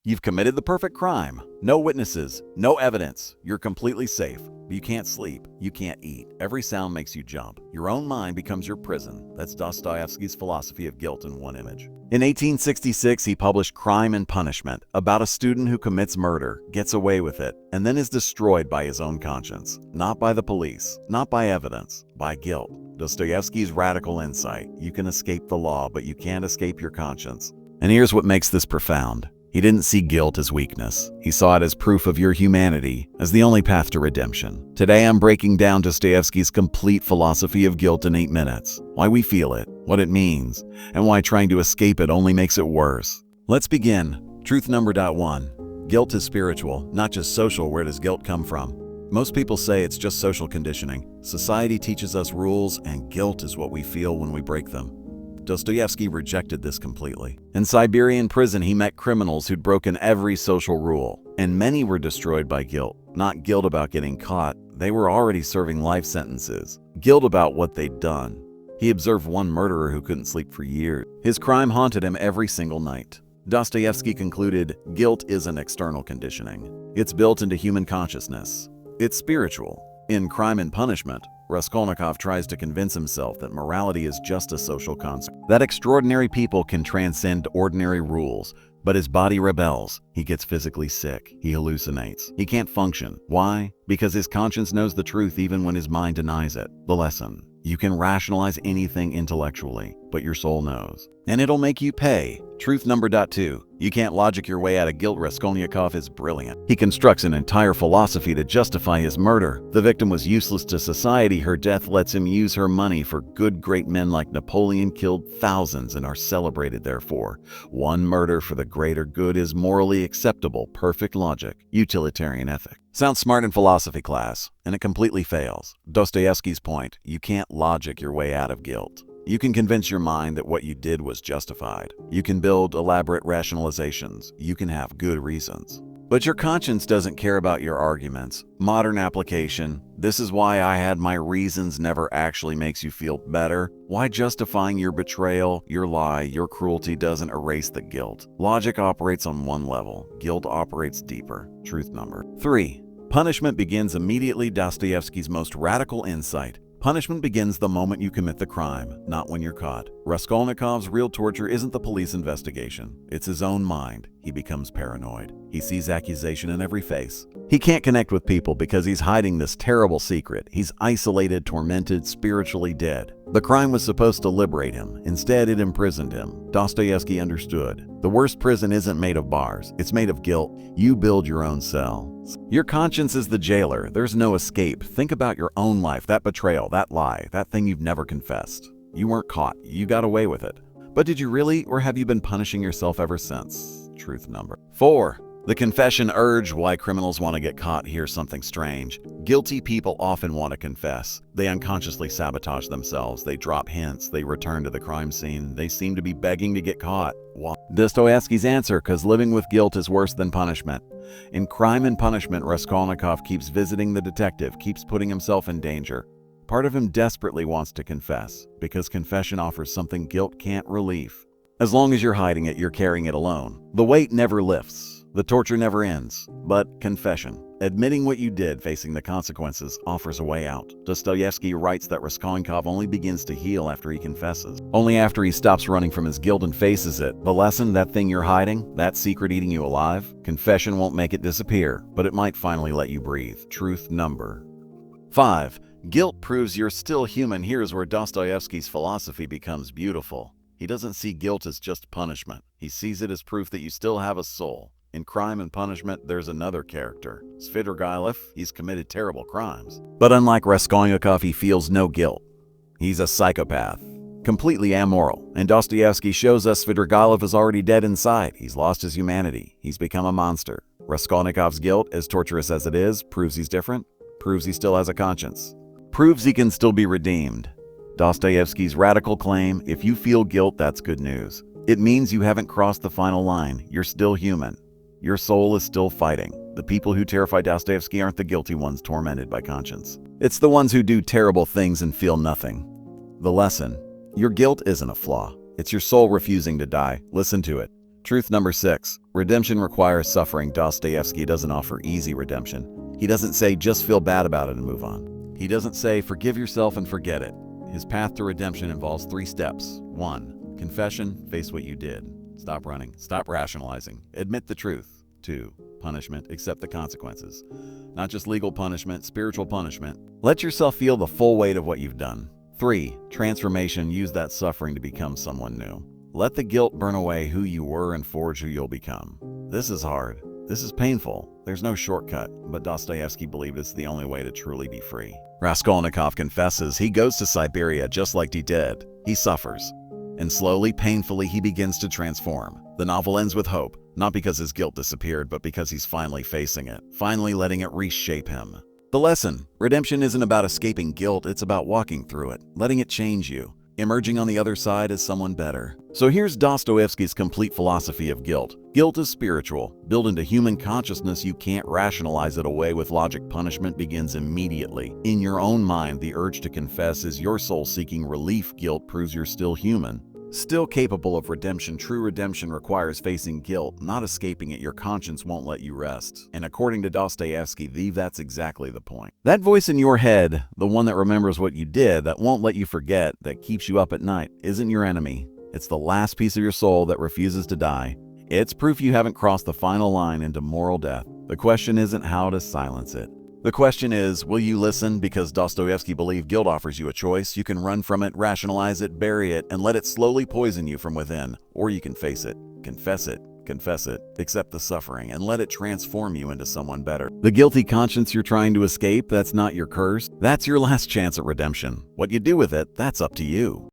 You've committed the perfect crime. No witnesses, no evidence. You're completely safe. You can't sleep. You can't eat. Every sound makes you jump. Your own mind becomes your prison. That's Dostoevsky's philosophy of guilt in one image. In 1866, he published Crime and Punishment, about a student who commits murder, gets away with it, and then is destroyed by his own conscience. Not by the police, not by evidence, by guilt. Dostoevsky's radical insight. You can escape the law, but you can't escape your conscience. And here's what makes this profound. He didn't see guilt as weakness. He saw it as proof of your humanity, as the only path to redemption. Today I'm breaking down Dostoevsky's complete philosophy of guilt in 8 minutes. Why we feel it, what it means, and why trying to escape it only makes it worse. Let's begin. Truth number 1. Guilt is spiritual, not just social. Where does guilt come from? Most people say it's just social conditioning. Society teaches us rules, and guilt is what we feel when we break them. Dostoevsky rejected this completely. In Siberian prison, he met criminals who'd broken every social rule, and many were destroyed by guilt. Not guilt about getting caught, they were already serving life sentences. Guilt about what they'd done. He observed one murderer who couldn't sleep for years. His crime haunted him every single night. Dostoevsky concluded, guilt isn't external conditioning. It's built into human consciousness. It's spiritual. In Crime and Punishment, Raskolnikov tries to convince himself that morality is just a social concept, that extraordinary people can transcend ordinary rules, but his body rebels. He gets physically sick. He hallucinates. He can't function. Why? Because his conscience knows the truth even when his mind denies it. The lesson: you can rationalize anything intellectually, but your soul knows. And it'll make you pay. Truth number 2. You can't logic your way out of guilt. Raskolnikov is brilliant. He constructs an entire philosophy to justify his murder. The victim was useless to society. Her death lets him use her money for good. Great men like Napoleon killed thousands and are celebrated therefore. One murder for the greater good is morally acceptable. Perfect logic. Utilitarian ethic. Sounds smart in philosophy class, and it completely fails. Dostoevsky's point: you can't logic your way out of guilt. You can convince your mind that what you did was justified. You can build elaborate rationalizations. You can have good reasons. But your conscience doesn't care about your arguments. Modern application: this is why I had my reasons never actually makes you feel better. Why justifying your betrayal, your lie, your cruelty doesn't erase the guilt. Logic operates on one level. Guilt operates deeper. Truth number 3. Punishment begins immediately. Dostoevsky's most radical insight. Punishment begins the moment you commit the crime, not when you're caught. Raskolnikov's real torture isn't the police investigation. It's his own mind. He becomes paranoid. He sees accusation in every face. He can't connect with people because he's hiding this terrible secret. He's isolated, tormented, spiritually dead. The crime was supposed to liberate him. Instead, it imprisoned him. Dostoevsky understood. The worst prison isn't made of bars. It's made of guilt. You build your own cell. Your conscience is the jailer. There's no escape. Think about your own life, that betrayal, that lie, that thing you've never confessed. You weren't caught. You got away with it. But did you really, or have you been punishing yourself ever since? Truth number 4. The confession urge. Why criminals want to get caught. Here's something strange. Guilty people often want to confess. They unconsciously sabotage themselves. They drop hints. They return to the crime scene. They seem to be begging to get caught. Why? Dostoevsky's answer: because living with guilt is worse than punishment. In Crime and Punishment, Raskolnikov keeps visiting the detective, keeps putting himself in danger. Part of him desperately wants to confess, because confession offers something guilt can't relieve. As long as you're hiding it, you're carrying it alone. The weight never lifts. The torture never ends. But confession, admitting what you did, facing the consequences, offers a way out. Dostoevsky writes that Raskolnikov only begins to heal after he confesses. Only after he stops running from his guilt and faces it. The lesson: that thing you're hiding, that secret eating you alive, confession won't make it disappear, but it might finally let you breathe. Truth number 5. Guilt proves you're still human. Here's where Dostoevsky's philosophy becomes beautiful. He doesn't see guilt as just punishment. He sees it as proof that you still have a soul. In Crime and Punishment, there's another character, Svidrigailov. He's committed terrible crimes. But unlike Raskolnikov, he feels no guilt. He's a psychopath, completely amoral. And Dostoevsky shows us Svidrigailov is already dead inside. He's lost his humanity. He's become a monster. Raskolnikov's guilt, as torturous as it is, proves he's different, proves he still has a conscience, proves he can still be redeemed. Dostoevsky's radical claim: if you feel guilt, that's good news. It means you haven't crossed the final line. You're still human. Your soul is still fighting. The people who terrify Dostoevsky aren't the guilty ones tormented by conscience. It's the ones who do terrible things and feel nothing. The lesson: your guilt isn't a flaw. It's your soul refusing to die. Listen to it. Truth number 6. Redemption requires suffering. Dostoevsky doesn't offer easy redemption. He doesn't say just feel bad about it and move on. He doesn't say forgive yourself and forget it. His path to redemption involves 3 steps. 1. Confession, face what you did. Stop running, stop rationalizing, admit the truth. 2. Punishment, accept the consequences. Not just legal punishment, spiritual punishment. Let yourself feel the full weight of what you've done. 3. Transformation, use that suffering to become someone new. Let the guilt burn away who you were and forge who you'll become. This is hard. This is painful. There's no shortcut, but Dostoevsky believed it's the only way to truly be free. Raskolnikov confesses he goes to Siberia just like he did. He suffers. And slowly, painfully, he begins to transform. The novel ends with hope, not because his guilt disappeared, but because he's finally facing it, finally letting it reshape him. The lesson: redemption isn't about escaping guilt, it's about walking through it, letting it change you, emerging on the other side as someone better. So here's Dostoevsky's complete philosophy of guilt. Guilt is spiritual, built into human consciousness. You can't rationalize it away with logic. Punishment begins immediately. In your own mind, the urge to confess is your soul seeking relief. Guilt proves you're still human, still capable of redemption. True redemption requires facing guilt, not escaping it. Your conscience won't let you rest. And according to Dostoevsky, that's exactly the point. That voice in your head, the one that remembers what you did, that won't let you forget, that keeps you up at night, isn't your enemy. It's the last piece of your soul that refuses to die. It's proof you haven't crossed the final line into moral death. The question isn't how to silence it. The question is, will you listen? Because Dostoevsky believed guilt offers you a choice. You can run from it, rationalize it, bury it, and let it slowly poison you from within. Or you can face it, confess it, accept the suffering, and let it transform you into someone better. The guilty conscience you're trying to escape, that's not your curse. That's your last chance at redemption. What you do with it, that's up to you.